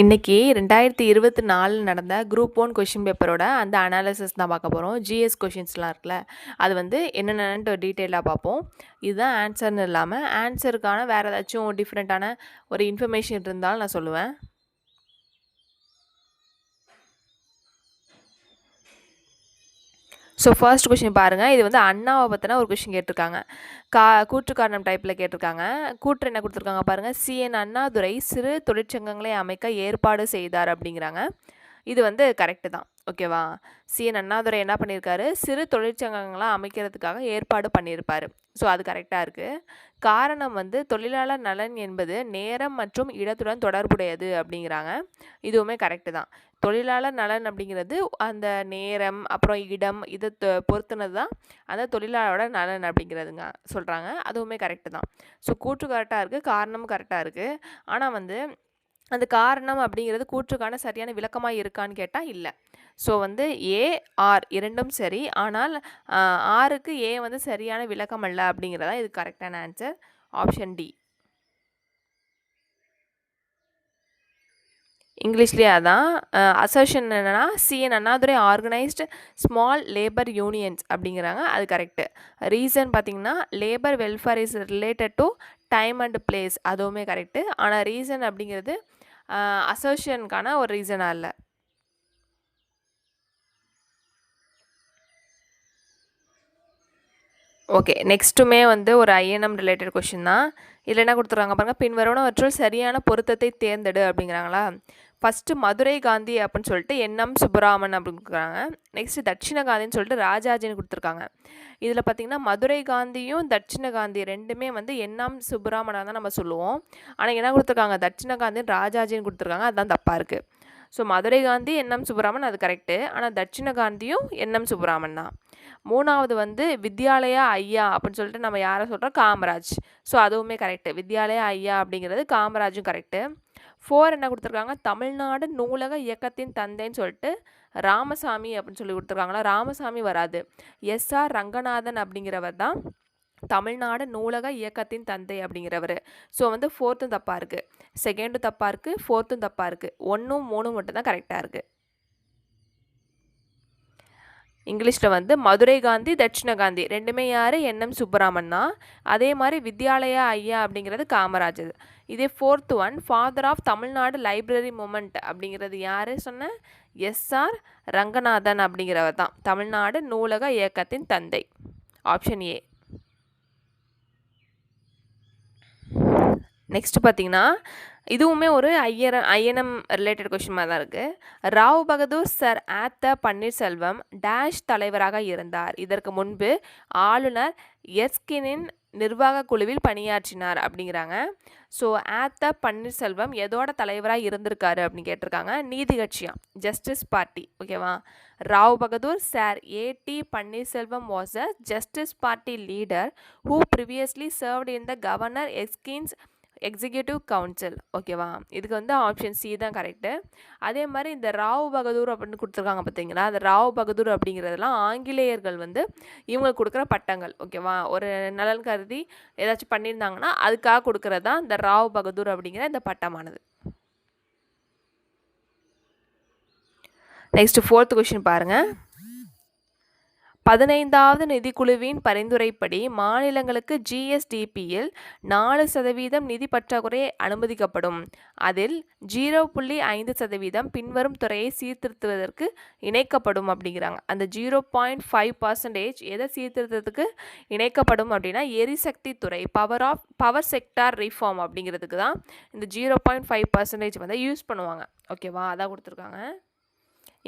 இன்னைக்கு 2024 நடந்த group 1 question பேப்பரோட அந்த அனாலிசிஸ் தான் பார்க்க போகிறோம். ஜிஎஸ் கொஷின்ஸ்லாம் இருக்குல்ல, அது வந்து என்னென்னன்ட்டு டீட்டெயிலாக பார்ப்போம். இதுதான் ஆன்சர்னு இல்லாமல் ஆன்சருக்கான வேறு ஏதாச்சும் டிஃப்ரெண்ட்டான ஒரு இன்ஃபர்மேஷன் இருந்தாலும் நான் சொல்லுவேன். ஸோ ஃபர்ஸ்ட் கொஷின் பாருங்கள். இது வந்து அண்ணாவை பற்றின ஒரு கொஷின் கேட்டிருக்காங்க. கூற்று காரணம் டைப்பில் கேட்டிருக்காங்க. கூற்று என்ன கொடுத்துருக்காங்க பாருங்கள். சிஎன் அண்ணாதுரை சிறு தொழிற்சங்கங்களை அமைக்க ஏற்பாடு செய்தார் அப்படிங்கிறாங்க. இது வந்து கரெக்டு தான், ஓகேவா. சிஎன் அண்ணாதுரை என்ன பண்ணியிருக்காரு, சிறு தொழிற்சங்கங்களாம் அமைக்கிறதுக்காக ஏற்பாடு பண்ணியிருப்பார். ஸோ அது கரெக்டாக இருக்குது. காரணம் வந்து தொழிலாளர் நலன் என்பது நேரம் மற்றும் இடத்துடன் தொடர்புடையது அப்படிங்கிறாங்க. இதுவுமே கரெக்டு தான். தொழிலாளர் நலன் அப்படிங்கிறது அந்த நேரம் அப்புறம் இடம் இதை பொறுத்துனது தான் அந்த தொழிலாளரோட நலன் அப்படிங்கிறதுங்க சொல்கிறாங்க. அதுவுமே கரெக்டு தான். ஸோ கூற்று கரெக்டாக இருக்குது, காரணமும் கரெக்டாக இருக்குது. ஆனால் வந்து அந்த காரணம் அப்படிங்கிறது கூற்றுக்கான சரியான விளக்கமாக இருக்கான்னு கேட்டால் இல்லை. ஸோ வந்து ஏ ஆர் இரண்டும் சரி, ஆனால் ஆருக்கு ஏ வந்து சரியான விளக்கம் அல்ல அப்படிங்கிறதா இது கரெக்டான ஆன்சர். Option D. இங்கிலீஷ்லேயே அதான். அசர்ஷன் என்னென்னா C N Annadurai organised small labour unions அப்படிங்கிறாங்க. அது கரெக்டு. ரீசன் பார்த்திங்கன்னா labour welfare is related to time and place, அதுவுமே கரெக்டு. ஆனால் ரீசன் அப்படிங்கிறது அசர்ஷனுக்கான ஒரு ரீசனாக இல்லை. ஓகே, நெக்ஸ்ட்டுமே வந்து ஒரு ஐஎன்எம் ரிலேட்டட் கொஷின் தான். இதில் என்ன கொடுத்துருக்காங்க பாருங்கள். பின்வருவனவற்றுள் சரியான பொருத்தத்தை தேர்ந்தெடு அப்படிங்கிறாங்களா. ஃபஸ்ட்டு மதுரை காந்தி அப்படின்னு சொல்லிட்டு என்எம் சுப்பராமன் அப்படின்னு கொடுக்குறாங்க. நெக்ஸ்ட்டு தட்சிண காந்தின்னு சொல்லிட்டு ராஜாஜின்னு கொடுத்துருக்காங்க. இதில் பார்த்திங்கன்னா மதுரை காந்தியும் தட்சிண காந்தி ரெண்டுமே வந்து என்எம் சுப்பராமனாக தான் நம்ம சொல்லுவோம். ஆனால் என்ன கொடுத்துருக்காங்க, தட்சிண காந்தின்னு ராஜாஜின்னு கொடுத்துருக்காங்க. அதுதான் தப்பாக இருக்குது. ஸோ மதுரை காந்தி என்எம் சுப்பராமன் அது கரெக்டு. ஆனால் தட்சிண காந்தியும் என்எம் சுப்பராமன் தான். மூணாவது வந்து வித்யாலயா ஐயா அப்படின்னு சொல்லிட்டு நம்ம யாரை சொல்கிறோம், காமராஜ். ஸோ அதுவுமே கரெக்டு. வித்யாலயா ஐயா அப்படிங்கிறது காமராஜும் கரெக்டு. 4 என்ன கொடுத்துருக்காங்க, தமிழ்நாடு நூலக இயக்கத்தின் தந்தைன்னு சொல்லிட்டு ராமசாமி அப்படின்னு சொல்லி கொடுத்துருக்காங்களா. ராமசாமி வராது. எஸ்ஆர் ரங்கநாதன் அப்படிங்கிறவர் தான் தமிழ்நாடு நூலக இயக்கத்தின் தந்தை அப்படிங்கிறவர். ஸோ வந்து 4த்தும் தப்பாக இருக்குது, 2ண்டும் தப்பாக இருக்குது, 4த்தும் தப்பாக இருக்குது. 1ம் 3ம் மட்டும் தான் கரெக்டாக இருக்குது. இங்கிலீஷில் வந்து மதுரை காந்தி தட்சிண காந்தி ரெண்டுமே யார், என்எம் சுப்பராமன் தான். அதே மாதிரி வித்யாலயா ஐயா அப்படிங்கிறது காமராஜர். இதே 4th one father of Tamil Nadu library movement அப்படிங்கிறது யார் சொன்ன, எஸ்ஆர் ரங்கநாதன் அப்படிங்கிறவர் தான் தமிழ்நாடு நூலக இயக்கத்தின் தந்தை. Option A. நெக்ஸ்ட் பார்த்தீங்கன்னா இதுவுமே ஒரு ஐஎன்எம் ரிலேட்டட் கொஷின் மாதிரி தான் இருக்குது. ராவ் பகதூர் சர் ஆத்த பன்னீர்செல்வம் டேஷ் தலைவராக இருந்தார். இதற்கு முன்பு ஆளுநர் எர்ஸ்கினின் நிர்வாக குழுவில் பணியாற்றினார் அப்படிங்கிறாங்க. ஸோ ஆத்த பன்னீர்செல்வம் எதோட தலைவராக இருந்திருக்காரு அப்படின்னு கேட்டிருக்காங்க. நீதி கட்சியாம், ஜஸ்டிஸ் பார்ட்டி, ஓகேவா. Rao Bahadur sir A T Panneerselvam was a justice party leader who previously served in the governor Erskine's executive council, ஓகேவா. இதுக்கு வந்து ஆப்ஷன் சி தான் கரெக்டு. அதே மாதிரி இந்த ராவ் பகதூர் அப்படின்னு கொடுத்துருக்காங்க பார்த்தீங்களா. அந்த ராவ் பகதூர் அப்படிங்கிறதுலாம் ஆங்கிலேயர்கள் வந்து இவங்களுக்கு கொடுக்குற பட்டங்கள், ஓகேவா. ஒரு நலன் கருதி ஏதாச்சும் பண்ணியிருந்தாங்கன்னா அதுக்காக கொடுக்குறது தான் இந்த ராவ் பகதூர் அப்படிங்கிற இந்த பட்டமானது. நெக்ஸ்ட் 4th கொஷின் பாருங்கள். 15வது நிதிக்குழுவின் பரிந்துரைப்படி மாநிலங்களுக்கு ஜிஎஸ்டிபியில் 4% நிதி பற்றாக்குறை அனுமதிக்கப்படும். அதில் 0.5% பின்வரும் துறையை சீர்திருத்துவதற்கு இணைக்கப்படும் அப்படிங்கிறாங்க. அந்த 0.5% எதை சீர்திருத்தத்துக்கு இணைக்கப்படும் அப்படின்னா எரிசக்தி துறை, பவர் செக்டார் ரிஃபார்ம் அப்படிங்கிறதுக்கு தான் இந்த 0.5% வந்து யூஸ் பண்ணுவாங்க, ஓகேவா. அதான் கொடுத்துருக்காங்க.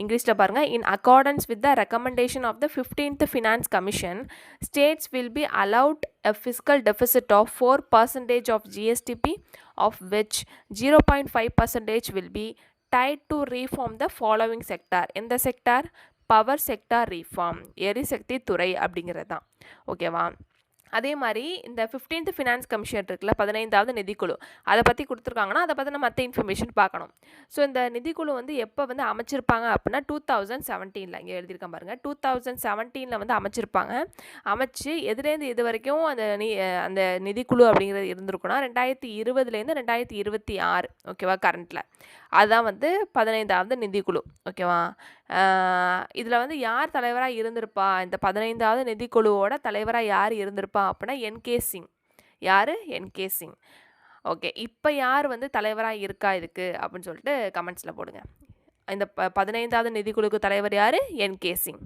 இங்கிலீஷில் பாருங்கள். In accordance with the recommendation of the 15th finance commission states will be allowed a fiscal deficit of 4% of GSTP, of which 0.5% will be tied to reform the following sector. In the sector power sector reform, எரிசக்தி துறை அப்படிங்கிறது தான், ஓகேவா. அதே மாதிரி இந்த 15th finance commission இருக்குல்ல, 15வது நிதிக்குழு, அதை பற்றி கொடுத்துருக்காங்கன்னா அதை பற்றி நம்ம மற்ற இன்ஃபர்மேஷன் பார்க்கணும். ஸோ இந்த நிதிக்குழு வந்து எப்போ வந்து அமைச்சிருப்பாங்க அப்படின்னா 2017, இங்கே எழுதியிருக்கேன் பாருங்கள். 2017 வந்து அமைச்சிருப்பாங்க. அமைச்சு எதுலேருந்து இது வரைக்கும் அந்த நிதிக்குழு அப்படிங்கிறது இருந்திருக்குன்னா 2020 2026, ஓகேவா, கரண்ட்டில். அதுதான் வந்து 15வது நிதிக்குழு. ஓகேவா? இதில் வந்து யார் தலைவராக இருந்திருப்பா, இந்த 15வது நிதிக்குழுவோட தலைவராக யார் இருந்திருப்பா அப்படின்னா என்கே சிங். யார்? என்கே சிங். ஓகே, இப்போ யார் வந்து தலைவராக இருக்கா இதுக்கு அப்படின்னு சொல்லிட்டு கமெண்ட்ஸில் போடுங்க. இந்த 15வது நிதிக்குழுக்கு தலைவர் யார்? என்கே சிங்.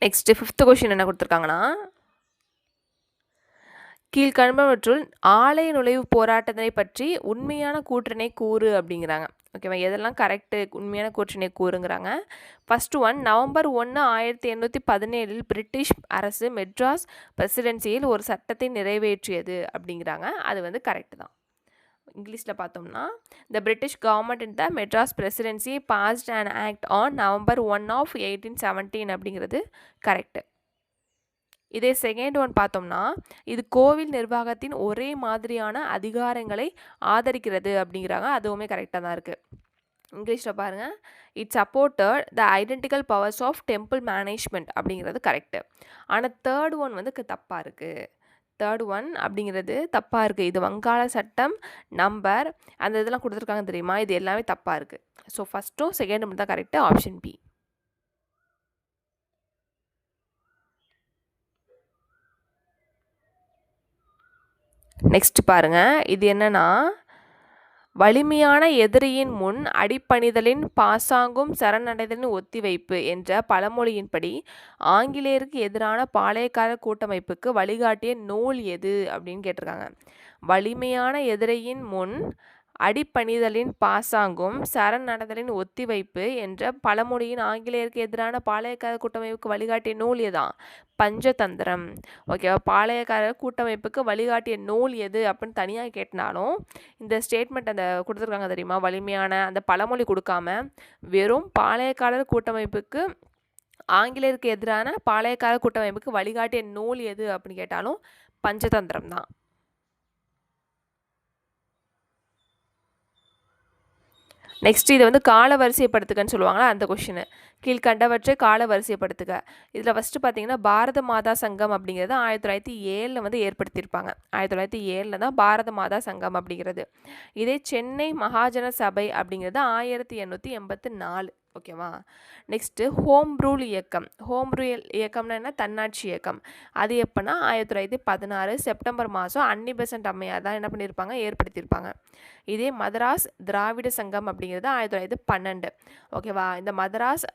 நெக்ஸ்ட்டு 5th கொஷின் என்ன கொடுத்துருக்காங்கன்னா, கீழ்கண்டவற்றுள் ஆலய நுழைவு போராட்டத்தினை பற்றி உண்மையான கூற்றினை கூறு அப்படிங்கிறாங்க. ஓகேவா? எதெல்லாம் கரெக்டு, உண்மையான கூற்றினை கூறுங்கிறாங்க. ஃபர்ஸ்ட் ஒன், நவம்பர் 1, 1817 பிரிட்டிஷ் அரசு மெட்ராஸ் பிரசிடென்சியில் ஒரு சட்டத்தை நிறைவேற்றியது அப்படிங்கிறாங்க. அது வந்து கரெக்டு தான். இங்கிலீஷில் பார்த்தோம்னா, the British government in the Madras presidency passed and act on November 1 of 1817 அப்படிங்கிறது கரெக்டு. இதே செகண்ட் ஒன் பார்த்தோம்னா, இது கோவில் நிர்வாகத்தின் ஒரே மாதிரியான அதிகாரங்களை ஆதரிக்கிறது அப்படிங்கிறாங்க. அதுவுமே கரெக்டாக தான் இருக்குது. இங்கிலீஷில் பாருங்கள், it supported the identical powers of temple management அப்படிங்கிறது கரெக்டு. ஆனால் தேர்ட் ஒன் வந்து தப்பாக இருக்குது. தேர்ட் ஒன் அப்படிங்கிறது தப்பாக இருக்குது. இது வங்காள சட்டம் நம்பர் அந்த இதெல்லாம் கொடுத்துருக்காங்க தெரியுமா, இது எல்லாமே தப்பாக இருக்குது. ஸோ ஃபஸ்ட்டும் செகண்டும் தான் கரெக்டு. Option B. நெக்ஸ்ட் பாருங்க, இது என்னன்னா, வலிமையான எதிரியின் முன் அடிப்பணிதலின் பாசாங்கும் சரணடைதலின் ஒத்திவைப்பு என்ற பழமொழியின்படி ஆங்கிலேயருக்கு எதிரான பாளையக்கார கூட்டமைப்புக்கு வழிகாட்டிய நூல் எது அப்படின்னு கேட்டிருக்காங்க. வலிமையான எதிரியின் முன் அடிப்பணிதலின் பாசாங்கும் சரணடைதலின் ஒத்திவைப்பு என்ற பழமொழியின் ஆங்கிலேயருக்கு எதிரான பாளையக்கார கூட்டமைப்புக்கு வழிகாட்டிய நூல் எதான்? பஞ்சதந்திரம். ஓகேவா? பாளையக்கார கூட்டமைப்புக்கு வழிகாட்டிய நூல் எது அப்படின்னு தனியாக கேட்டினாலும் இந்த ஸ்டேட்மெண்ட் அந்த கொடுத்துருக்காங்க தெரியுமா, வலிமையான அந்த பழமொழி கொடுக்காம வெறும் பாளையக்காரர் கூட்டமைப்புக்கு ஆங்கிலேயருக்கு எதிரான பாளையக்கார கூட்டமைப்புக்கு வழிகாட்டிய நூல் எது அப்படின்னு கேட்டாலும் பஞ்சதந்திரம் தான். நெக்ஸ்ட் இது வந்து கால வரிசைப்படுத்துக்கன்னு சொல்லுவாங்களா, அந்த கொஷின். கீழ்கண்டவற்றை கால வரிசைப்படுத்துக. இதில் ஃபஸ்ட்டு பார்த்தீங்கன்னா, பாரத மாதா சங்கம் அப்படிங்கிறது 1907 வந்து ஏற்படுத்தியிருப்பாங்க. 1907 தான் பாரத மாதா சங்கம் அப்படிங்கிறது. இதே சென்னை மகாஜன சபை அப்படிங்கிறது 1884. ஓகேவா? நெக்ஸ்ட்டு ஹோம் ரூல் இயக்கம். ஹோம் ரூல் இயக்கம்னா என்ன? தன்னாட்சி இயக்கம். அது எப்போனா 1916 செப்டம்பர் மாதம் அன்னி பெசன்ட் அம்மையார் தான் என்ன பண்ணியிருப்பாங்க, ஏற்படுத்தியிருப்பாங்க. இதே மதராஸ் திராவிட சங்கம் அப்படிங்கிறது 1912. ஓகேவா? இந்த மதராஸ்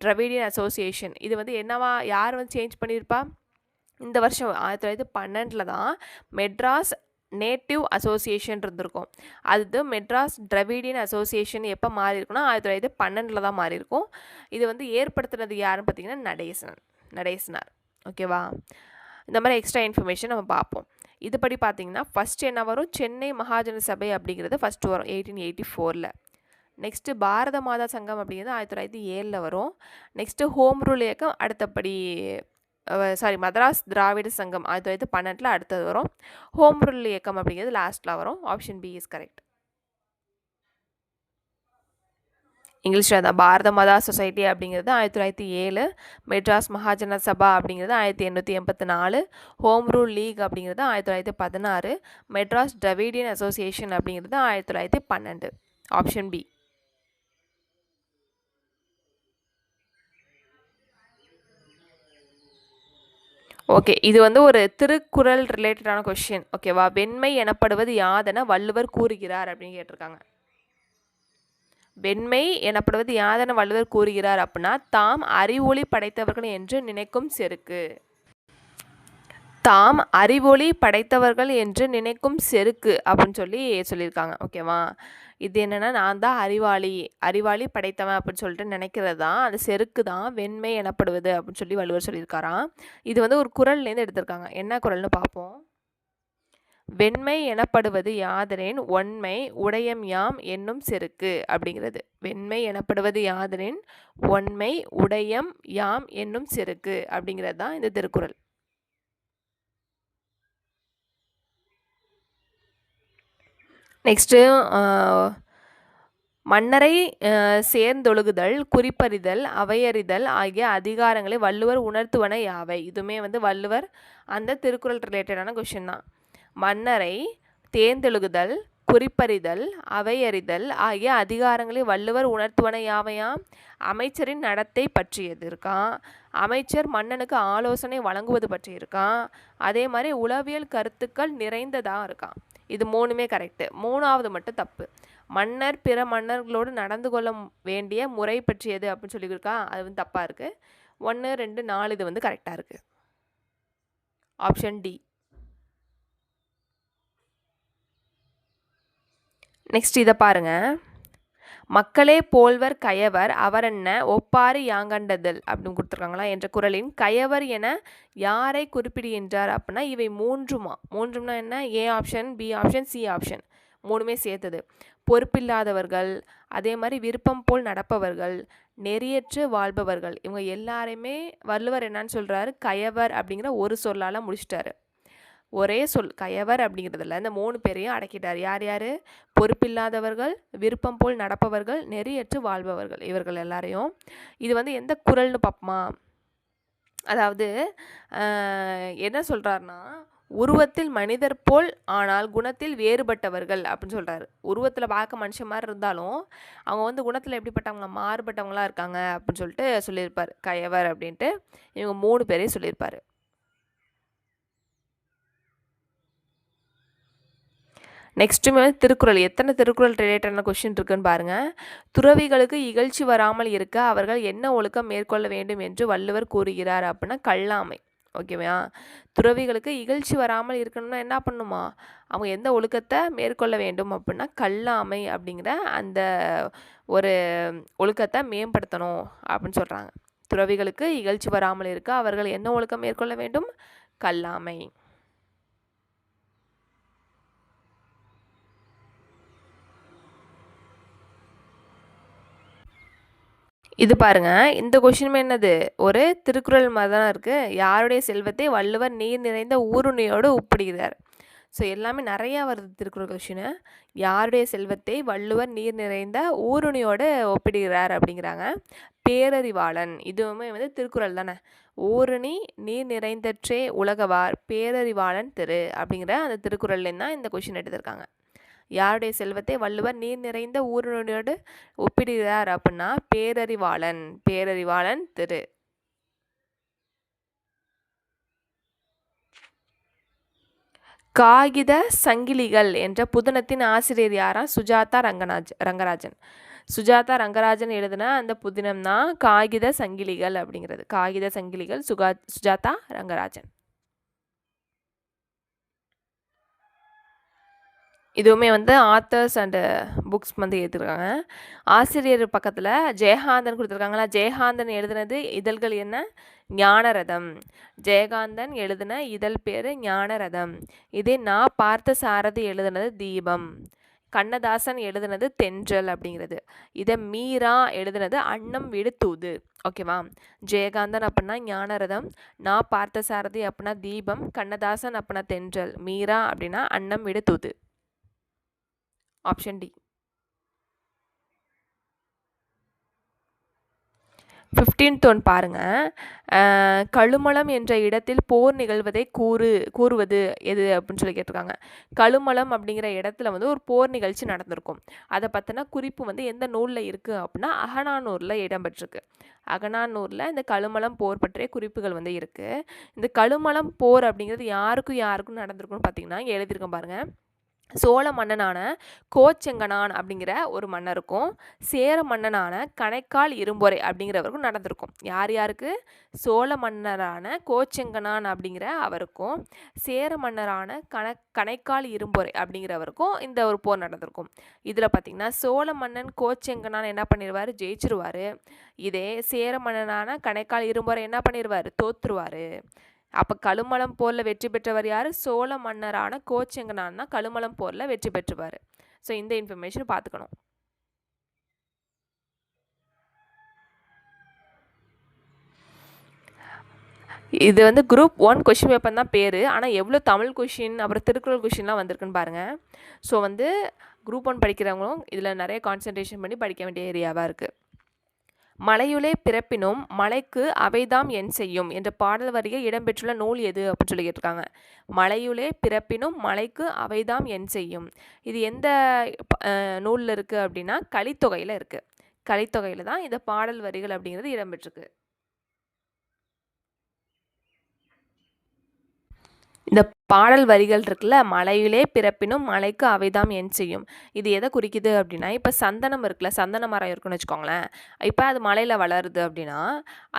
திராவிடியன் அசோசியேஷன் இது வந்து என்னவா யார் வந்து சேஞ்ச் பண்ணியிருப்பா? இந்த வருஷம் 1912 தான் மெட்ராஸ் நேட்டிவ் அசோசியேஷன் இருந்திருக்கும். அது மெட்ராஸ் திராவிடியன் அசோசியேஷன் எப்போ மாறி இருக்குன்னா 1912 தான் மாறி இருக்கும். இது வந்து ஏற்படுத்துனது யாருன்னு பார்த்தீங்கன்னா நடேசனார். ஓகேவா? இந்த மாதிரி எக்ஸ்ட்ரா இன்ஃபர்மேஷன் நம்ம பார்ப்போம். இதுபடி பார்த்தீங்கன்னா ஃபஸ்ட்டு என்ன வரும்? சென்னை மகாஜன சபை அப்படிங்கிறது ஃபஸ்ட்டு வரும் 1884. நெக்ஸ்ட்டு பாரத மாதா சங்கம் அப்படிங்கிறது 1907 வரும். நெக்ஸ்ட்டு ஹோம் ரூல் இயக்கம் அடுத்தபடி மதராஸ் திராவிட சங்கம் 1912 அடுத்தது வரும். ஹோம் ரூல் இயக்கம் அப்படிங்கிறது லாஸ்ட்டில் வரும். Option B is correct. இங்கிலீஷில் தான் பாரத மாதா சொசைட்டி அப்படிங்கிறது 1907, மெட்ராஸ் மகாஜன சபா அப்படிங்கிறது 1884, ஹோம் ரூல் லீக் அப்படிங்கிறது 1916, மெட்ராஸ் திராவிடியன் அசோசியேஷன் அப்படிங்கிறது 1912. Option B. ஓகே, இது வந்து ஒரு திருக்குறள் ரிலேட்டடான கொஷின். ஓகேவா? வெண்மை எனப்படுவது யாதென வள்ளுவர் கூறுகிறார் அப்படின்னு கேட்டிருக்காங்க. வெண்மை எனப்படுவது யாதென வள்ளுவர் கூறுகிறார் அப்படின்னா, தாம் அறிவொளி படைத்தவர்கள் என்று நினைக்கும் செருக்கு. தாம் அறிவொளி படைத்தவர்கள் என்று நினைக்கும் செருக்கு அப்படின்னு சொல்லியிருக்காங்க. ஓகேவா? இது என்னென்னா, நான் தான் அறிவாளி படைத்தவன் அப்படின்னு சொல்லிட்டு நினைக்கிறது தான் அந்த செருக்கு தான் வெண்மை எனப்படுவது அப்படின்னு சொல்லி வள்ளுவர் சொல்லியிருக்காராம். இது வந்து ஒரு குறள்லேருந்து எடுத்திருக்காங்க. என்ன குறள்னு பார்ப்போம். வெண்மை எனப்படுவது யாதெனின் ஒண்மை உடையம் யாம் என்னும் செருக்கு அப்படிங்கிறது. வெண்மை எனப்படுவது யாதெனின் ஒண்மை உடையம் யாம் என்னும் செருக்கு அப்படிங்கிறது தான் இந்த திருக்குறள். நெக்ஸ்ட்டு மன்னரை சேர்ந்தொழுகுதல், குறிப்பறிதல், அவையறிதல் ஆகிய அதிகாரங்களை வள்ளுவர் உணர்த்துவன யாவை? இதுவுமே வந்து வள்ளுவர் அந்த திருக்குறள் ரிலேட்டடான கொஷின் தான். மன்னரை தேர்ந்தெழுகுதல், குறிப்பறிதல், அவையறிதல் ஆகிய அதிகாரங்களை வள்ளுவர் உணர்த்துவன யாவையாம்? அமைச்சரின் நடத்தை பற்றியது இருக்கான், அமைச்சர் மன்னனுக்கு ஆலோசனை வழங்குவது பற்றி இருக்கான், அதே மாதிரி உளவியல் கருத்துக்கள் நிறைந்ததாக இருக்கான். இது 3மே கரெக்டு. 3வது மட்டும் தப்பு. மன்னர் பிற மன்னர்களோடு நடந்து கொள்ள வேண்டிய முறை பற்றியது அப்படின்னு சொல்லியிருக்கா, அது வந்து தப்பாக இருக்குது. 1, 2, 4 இது வந்து கரெக்டாக இருக்குது. Option D. நெக்ஸ்ட் இதை பாருங்க. மக்களே போல்வர் கயவர் அவரென்ன ஒப்பாரி யாங்கண்டதல் அப்படின்னு கொடுத்துருக்காங்களா என்ற குறளின் கயவர் என யாரை குறிப்பிடுகின்றார் அப்படின்னா இவை மூன்றும்னா என்ன? A option, B option, C option 3மே சேர்த்தது. பொறுப்பில்லாதவர்கள், அதே மாதிரி விருப்பம் போல் நடப்பவர்கள், நெறியற்று வாழ்பவர்கள், இவங்க எல்லாரையுமே வள்ளுவர் என்னன்னு சொல்கிறாரு? கயவர் அப்படிங்கிற ஒரு சொல்லால் முடிச்சிட்டாரு. ஒரே சொல் கயவர் அப்படிங்கிறதுல இந்த 3 பேரையும் அடக்கிட்டார். யார் யார்? பொறுப்பில்லாதவர்கள், விருப்பம் போல் நடப்பவர்கள், நெறியற்று வாழ்பவர்கள், இவர்கள் எல்லாரையும். இது வந்து எந்த குறள்னு பார்ப்போமா? அதாவது என்ன சொல்கிறாருன்னா, உருவத்தில் மனிதர் போல் ஆனால் குணத்தில் வேறுபட்டவர்கள் அப்படின்னு சொல்கிறாரு. உருவத்தில் பார்க்க மனுஷன் மாதிரி இருந்தாலும் அவங்க வந்து குணத்தில் எப்படிப்பட்டவங்களா? மாறுபட்டவங்களா இருக்காங்க அப்படின்னு சொல்லிட்டு சொல்லியிருப்பார் கயவர் அப்படின்ட்டு. இவங்க 3 பேரையும் சொல்லியிருப்பார். நெக்ஸ்ட்டுமே திருக்குறள். எத்தனை திருக்குறள் ரிலேட்டடான கொஷின் இருக்குன்னு பாருங்கள். துறவிகளுக்கு இகழ்ச்சி வராமல் இருக்க அவர்கள் என்ன ஒழுக்கம் மேற்கொள்ள வேண்டும் என்று வள்ளுவர் கூறுகிறார் அப்படின்னா கல்லாமை. ஓகேவா? துறவிகளுக்கு இகழ்ச்சி வராமல் இருக்கணும்னா என்ன பண்ணணுமா? அவங்க எந்த ஒழுக்கத்தை மேற்கொள்ள வேண்டும் அப்படின்னா கல்லாமை அப்படிங்கிற அந்த ஒரு ஒழுக்கத்தை மேம்படுத்தணும் அப்படின்னு சொல்கிறாங்க. துறவிகளுக்கு இகழ்ச்சி வராமல் இருக்க அவர்கள் என்ன ஒழுக்கம் மேற்கொள்ள வேண்டும்? கல்லாமை. இது பாருங்க, இந்த கொஷினுமே என்னது? ஒரு திருக்குறள் மாதிரி தான் இருக்குது. யாருடைய செல்வத்தை வள்ளுவர் நீர் நிறைந்த ஊருணியோடு ஒப்பிடுகிறார். ஸோ எல்லாமே நிறையா வருது திருக்குறள் கொஷினு. யாருடைய செல்வத்தை வள்ளுவர் நீர் நிறைந்த ஊருணியோடு ஒப்பிடுகிறார் அப்படிங்கிறாங்க. பேரறிவாளன், இதுவுமே வந்து திருக்குறள் தானே. ஊருணி நீர் நிறைந்தற்றே உலகவார் பேரறிவாளன் திரு அப்படிங்கிற அந்த திருக்குறள்லேருந்து தான் இந்த கொஷின் எடுத்திருக்காங்க. யாருடைய செல்வத்தை வள்ளுவர் நீர் நிறைந்த ஊருணியோடு ஒப்பிடுகிறார் அப்படின்னா பேரறிவாளன் திரு. காகித சங்கிலிகள் என்ற புதினத்தின் ஆசிரியர் யாரா? சுஜாதா ரங்கராஜன். சுஜாதா ரங்கராஜன் எழுதின அந்த புதினம் தான் காகித சங்கிலிகள் அப்படிங்கிறது. காகித சங்கிலிகள் சுஜாதா ரங்கராஜன். இதுவுமே வந்து ஆத்தர்ஸ் அண்டு புக்ஸ் வந்து எடுத்துருக்காங்க. ஆசிரியர் பக்கத்தில் ஜெயகாந்தன் கொடுத்துருக்காங்களா. ஜெயகாந்தன் எழுதினது இதழ்கள் என்ன? ஞானரதம். ஜெயகாந்தன் எழுதின இதழ் பேர் ஞானரதம். இதே நான் பார்த்த சாரதி எழுதினது தீபம். கண்ணதாசன் எழுதினது தென்றல் அப்படிங்கிறது. இதை மீரா எழுதினது அன்னம் விடு தூது. ஓகேவா? ஜெயகாந்தன் அப்படின்னா ஞானரதம், நான் பார்த்த சாரதி அப்படின்னா தீபம், கண்ணதாசன் அப்படின்னா தென்றல், மீரா அப்படின்னா அன்னம் விடு தூது. Option D. 15th ஒன் பாருங்கள். கழுமலம் என்ற இடத்தில் போர் நிகழ்வதை கூறுவது எது அப்படின்னு சொல்லி கேட்டிருக்காங்க. கழுமலம் அப்படிங்கிற இடத்துல வந்து ஒரு போர் நிகழ்ச்சி நடந்திருக்கும். அதை பற்றின குறிப்பு வந்து எந்த நூலில் இருக்குது அப்படின்னா அகநானூரில் இடம்பெற்றிருக்கு. அகநானூரில் இந்த கழுமலம் போர் பற்றிய குறிப்புகள் வந்து இருக்குது. இந்த கழுமலம் போர் அப்படிங்கிறது யாருக்கும் நடந்திருக்குன்னு பார்த்தீங்கன்னா இங்கே எழுதியிருக்கேன் பாருங்கள். சோழ மன்னனான கோச்செங்கனான் அப்படிங்கிற ஒரு மன்னருக்கும் சேர மன்னனான கணைக்கால் இரும்பொறை அப்படிங்கிறவருக்கும் நடந்திருக்கும். யாருக்கு? சோழ மன்னரான கோச்செங்கனான் அப்படிங்கிற அவருக்கும் சேர மன்னரான கணைக்கால் இரும்பொறை அப்படிங்கிறவருக்கும் இந்த ஒரு போர் நடந்திருக்கும். இதில் பார்த்திங்கன்னா சோழ மன்னன் கோச்செங்கனான் என்ன பண்ணிடுவார்? ஜெயிச்சிருவார். இதே சேர மன்னனான கணைக்கால் இரும்பொறை என்ன பண்ணிடுவார்? தோற்றுருவார். அப்போ கழுமலம் போரில் வெற்றி பெற்றவர் யார்? சோழ மன்னரான கோச்செங்கனான்னா கழுமலம் போரில் வெற்றி பெற்றுவார். ஸோ இந்த இன்ஃபர்மேஷன் பார்த்துக்கணும். இது வந்து குரூப் 1 கொஷின் பேப்பர் தான் பேர். ஆனால் எவ்வளோ தமிழ் கொஷின் அப்புறம் திருக்குறள் கொஷின்லாம் வந்திருக்குன்னு பாருங்கள். ஸோ வந்து குரூப் 1 படிக்கிறவங்களும் இதில் நிறைய கான்சன்ட்ரேஷன் பண்ணி படிக்க வேண்டிய ஏரியாவாக இருக்குது. மலையுளே பிறப்பினும் மலைக்கு அவைதாம் என் செய்யும் என்ற பாடல் வரிகள் இடம்பெற்றுள்ள நூல் எது அப்படின்னு சொல்லி கேட்டிருக்காங்க. மலையுளே பிறப்பினும் மலைக்கு அவைதாம் என் செய்யும். இது எந்த நூலில் இருக்குது அப்படின்னா கலித்தொகையில் இருக்குது. கலித்தொகையில் தான் இந்த பாடல் வரிகள் அப்படிங்கிறது இடம்பெற்றிருக்கு. இந்த பாடல் வரிகள் இருக்குல்ல, மலையிலே பிறப்பினும் மலைக்கு அவைதாம் என் செய்யும், இது எதை குறிக்குது அப்படின்னா, இப்போ சந்தனம் இருக்குல்ல, சந்தன மரம் இருக்குன்னு வச்சுக்கோங்களேன். இப்போ அது மலையில் வளருது அப்படின்னா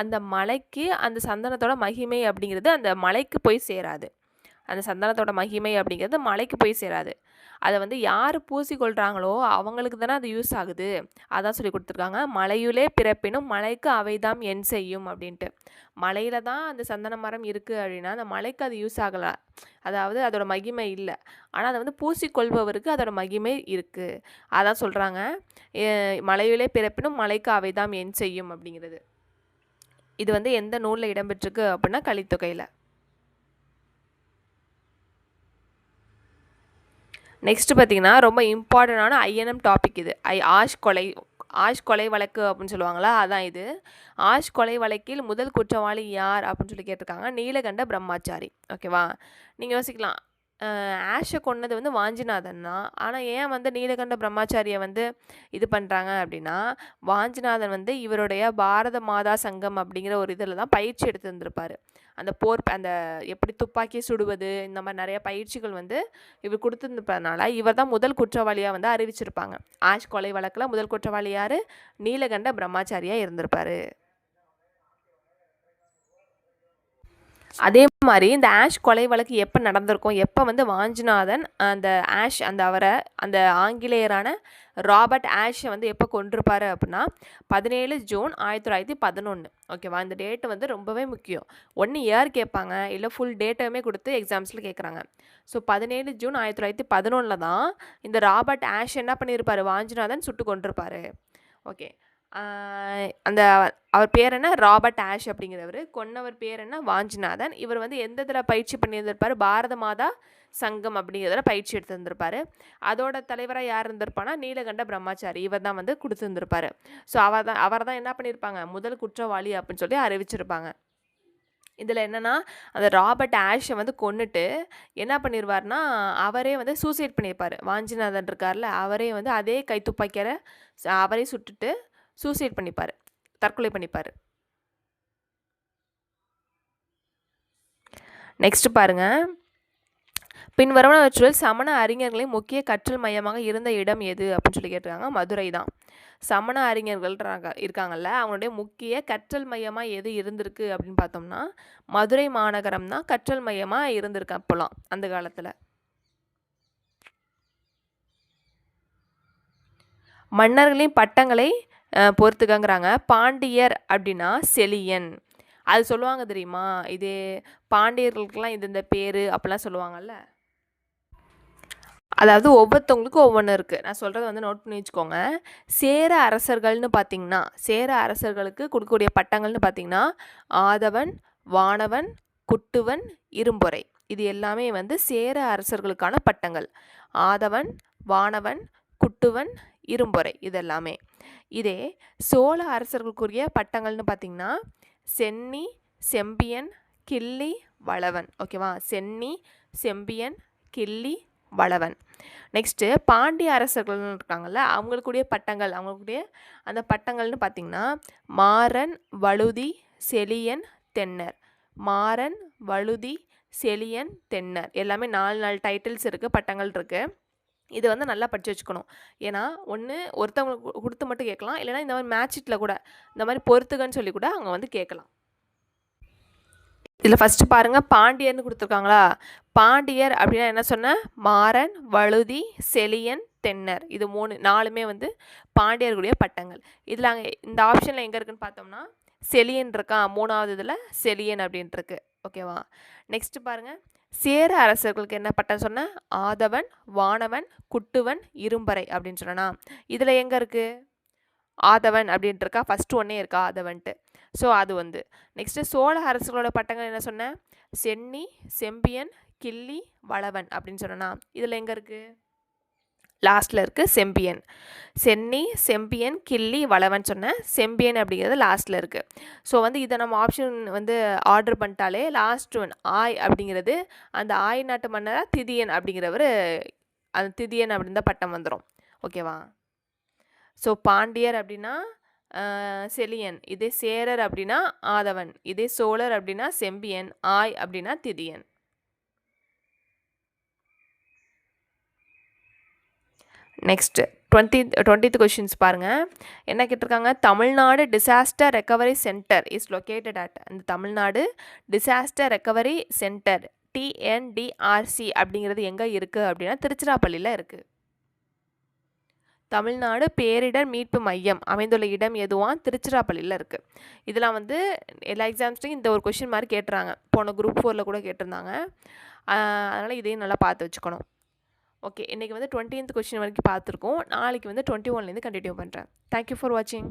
அந்த மலைக்கு அந்த சந்தனத்தோட மகிமை அப்படிங்கிறது அந்த மலைக்கு போய் சேராது. அந்த சந்தனத்தோட மகிமை அப்படிங்கிறது மலைக்கு போய் சேராது. அதை வந்து யார் பூசிக்கொள்கிறாங்களோ அவங்களுக்கு தானே அது யூஸ் ஆகுது. அதான் சொல்லி கொடுத்துருக்காங்க, மலையுளே பிறப்பினும் மலைக்கு அவைதாம் என் செய்யும் அப்படின்ட்டு. மலையில தான் அந்த சந்தன மரம் இருக்குது அப்படின்னா அந்த மலைக்கு அது யூஸ் ஆகலை, அதாவது அதோட மகிமை இல்லை. ஆனால் அதை வந்து பூசிக்கொள்பவருக்கு அதோட மகிமை இருக்குது. அதான் சொல்கிறாங்க, மலையுளே பிறப்பினும் மலைக்கு அவைதாம் என் செய்யும் அப்படிங்கிறது. இது வந்து எந்த நூலில் இடம்பெற்றிருக்கு அப்படின்னா கலித்தொகையில். நெக்ஸ்ட்டு பார்த்திங்கன்னா ரொம்ப இம்பார்ட்டண்டான ஐஎன்எம் டாபிக் இது. ஆஷ் கொலை வழக்கு அப்படின்னு சொல்லுவாங்களா, அதான் இது. ஆஷ் கொலை வழக்கில் முதல் குற்றவாளி யார் அப்படின்னு சொல்லி கேட்டிருக்காங்க, நீலகண்ட பிரம்மாச்சாரி. ஓகேவா, நீங்கள் யோசிக்கலாம் ஆஷை கொன்னது வந்து வாஞ்சிநாதன் தான், ஆனால் ஏன் வந்து நீலகண்ட பிரம்மாச்சாரியை வந்து இது பண்ணுறாங்க அப்படின்னா, வாஞ்சிநாதன் வந்து இவருடைய பாரத மாதா சங்கம் அப்படிங்கிற ஒரு இதில் தான் பயிற்சி எடுத்துருந்துருப்பார். அந்த அந்த எப்படி துப்பாக்கி சுடுவது இந்த மாதிரி நிறைய பயிற்சிகள் வந்து இவர் கொடுத்துருந்துப்பதனால இவர் தான் முதல் குற்றவாளியாக வந்து அறிவிச்சிருப்பாங்க. ஆஷ் கொலை வழக்கில் முதல் குற்றவாளி யார்? நீலகண்ட பிரம்மாச்சாரியாக இருந்திருப்பார். அதே மாதிரி இந்த ஆஷ் கொலை வழக்கு எப்போ நடந்திருக்கும், எப்போ வந்து வாஞ்சிநாதன் அந்த ஆங்கிலேயரான ராபர்ட் ஆஷை வந்து எப்போ கொண்டிருப்பார் அப்படின்னா 17 ஜூன் 1911. ஓகேவா, இந்த டேட்டு வந்து ரொம்பவே முக்கியம். ஒன்று இயர் கேட்பாங்க, இல்லை ஃபுல் டேட்டுமே கொடுத்து எக்ஸாம்ஸில் கேட்குறாங்க. ஸோ 17 ஜூன் 1911 தான் இந்த ராபர்ட் ஆஷ் என்ன பண்ணியிருப்பார், வாஞ்சிநாதன் சுட்டு கொண்டிருப்பார். ஓகே, அவர் பேர் என்ன, ராபர்ட் ஆஷ் அப்படிங்கிறவர். கொன்னவர் பேர் என்ன, வாஞ்சிநாதன். இவர் வந்து எந்த இதில் பயிற்சி பண்ணியிருந்திருப்பார், பாரத மாதா சங்கம் அப்படிங்கிறதுல பயிற்சி எடுத்துருந்துருப்பார். அதோட தலைவராக யார் இருந்திருப்பானா நீலகண்ட பிரம்மாச்சாரி, இவர் தான் வந்து கொடுத்துருந்துருப்பார். ஸோ அவர் தான் என்ன பண்ணியிருப்பாங்க, முதல் குற்றவாளி அப்படின்னு சொல்லி அறிவிச்சிருப்பாங்க. இதில் என்னென்னா அந்த ராபர்ட் ஆஷை வந்து கொன்னுட்டு என்ன பண்ணிடுவார்னா அவரே வந்து சூசைட் பண்ணியிருப்பார். வாஞ்சிநாதன் இருக்கார்ல, அவரே வந்து அதே கைத்துப்பாக்கியார அவரே சுட்டுட்டு சூசைட் பண்ணிப்பார், தற்கொலை பண்ணிப்பார். நெக்ஸ்ட் பாருங்க, பின்வருவனவற்றுள் சமண அறிஞர்களின் முக்கிய கற்றல் மையமாக இருந்த இடம் எது அப்படின்னு சொல்லி கேட்டிருக்காங்க. மதுரை தான். சமண அறிஞர்கள் இருக்காங்கல்ல, அவங்களுடைய முக்கிய கற்றல் மையமாக எது இருந்திருக்கு அப்படின்னு பார்த்தோம்னா மதுரை மாநகரம் தான் கற்றல் மையமாக இருந்திருக்கு அப்போலாம் அந்த காலத்தில். மன்னர்களின் பட்டங்களை பொறுத்துக்கங்கிறாங்க. பாண்டியர் அப்படின்னா செலியன், அது சொல்லுவாங்க தெரியுமா, இது பாண்டியர்களுக்கெல்லாம் இது இந்த பேர் அப்படிலாம் சொல்லுவாங்கல்ல. அதாவது ஒவ்வொருத்தவங்களுக்கும் ஒவ்வொன்று இருக்குது. நான் சொல்கிறத வந்து நோட் பண்ணி வச்சுக்கோங்க. சேர அரசர்கள்னு பார்த்திங்கன்னா, சேர அரசர்களுக்கு கொடுக்கக்கூடிய பட்டங்கள்னு பார்த்திங்கன்னா ஆதவன், வானவன், குட்டுவன், இரும்பொறை, இது எல்லாமே வந்து சேர அரசர்களுக்கான பட்டங்கள். ஆதவன், வானவன், குட்டுவன், இரும்பொறை இதெல்லாமே. இதே சோழ அரசர்களுக்குரிய பட்டங்கள்னு பார்த்திங்கன்னா சென்னி, செம்பியன், கிள்ளி, வளவன். ஓகேவா, சென்னி, செம்பியன், கிள்ளி, வளவன். நெக்ஸ்ட்டு பாண்டிய அரசர்கள் இருக்காங்கல்ல, அவங்களுக்குடைய பட்டங்கள், அவங்களுக்குடைய அந்த பட்டங்கள்னு பார்த்திங்கன்னா மாறன், வழுதி, செலியன், தென்னர். மாறன், வழுதி, செலியன், தென்னர் எல்லாமே 4 டைட்டில்ஸ் இருக்குது, பட்டங்கள் இருக்குது. இது வந்து நல்லா படித்து வச்சுக்கணும். ஏன்னா ஒன்று ஒருத்தவங்களுக்கு கொடுத்து மட்டும் கேட்கலாம், இல்லைனா இந்த மாதிரி மேட்சிட்டில் கூட இந்த மாதிரி பொறுத்துகன்னு சொல்லி கூட அவங்க வந்து கேட்கலாம். இதில் ஃபஸ்ட்டு பாருங்கள், பாண்டியர்னு கொடுத்துருக்காங்களா, பாண்டியர் அப்படின்னா என்ன சொன்ன, மாறன், வழுதி, செலியன், தென்னர், இது 4மே வந்து பாண்டியர்களுடைய பட்டங்கள். இதில் அங்கே இந்த ஆப்ஷனில் எங்கே இருக்குன்னு பார்த்தோம்னா செலியன் இருக்கான், 3வது இதில் செலியன் அப்படின்ட்டுருக்கு. ஓகேவா, நெக்ஸ்ட்டு பாருங்கள், சேர அரசர்களுக்கு என்ன பட்டம் சொன்ன, ஆதவன், வானவன், குட்டுவன், இரும்பறை அப்படின்னு சொன்னா, இதில் எங்கே இருக்குது ஆதவன் அப்படின்ட்டு இருக்கா, ஃபஸ்ட்டு ஒன்றே இருக்கா ஆதவன்ட்டு. ஸோ அது வந்து நெக்ஸ்ட்டு சோழ அரசர்களோட பட்டங்கள் என்ன சொன்னேன், சென்னி, செம்பியன், கிள்ளி, வளவன் அப்படின்னு சொன்னா, இதில் எங்கே இருக்குது லாஸ்ட்டில் இருக்குது செம்பியன். சென்னி, செம்பியன், கிள்ளி, வளவன் சொன்னேன். செம்பியன் அப்படிங்கிறது லாஸ்ட்டில் இருக்குது. ஸோ வந்து இதை நம்ம ஆப்ஷன் வந்து ஆர்டர் பண்ணிட்டாலே லாஸ்ட் ஒன் ஆய் அப்படிங்கிறது அந்த ஆய் நாட்டு மன்னராக திதியன் அப்படிங்கிறவர், அந்த திதியன் அப்படின்னு தான் பட்டம் வந்துடும். ஓகேவா? ஸோ பாண்டியர் அப்படின்னா செலியன், இதே சேரர் அப்படின்னா ஆதவன், இதே சோழர் அப்படின்னா செம்பியன், ஆய் அப்படின்னா திதியன். நெக்ஸ்ட்டு 20th கொஷின்ஸ் பாருங்கள். என்ன கேட்டிருக்காங்க? Tamil Nadu disaster recovery centre is located at. அந்த Tamil Nadu disaster recovery centre TNDRC அப்படிங்கிறது எங்கே இருக்குது அப்படின்னா திருச்சிராப்பள்ளியில் இருக்குது. தமிழ்நாடு பேரிடர் மீட்பு மையம் அமைந்துள்ள இடம் எதுவான்? திருச்சிராப்பள்ளியில் இருக்குது. இதெல்லாம் வந்து எல்லா எக்ஸாம்ஸ்லையும் இந்த ஒரு கொஷின் மாதிரி கேட்டுறாங்க. போன குரூப் 4ல் கூட கேட்டிருந்தாங்க. அதனால் இதையும் நல்லா பார்த்து வச்சுக்கணும். ஓகே, இன்றைக்கி வந்து 20th கொஷின் வரைக்கும் பார்த்துருக்கோம். நாளைக்கு வந்து 21லேருந்து கண்டினியூ பண்ணுறேன். தேங்க்யூ ஃபார் வாட்சிங்.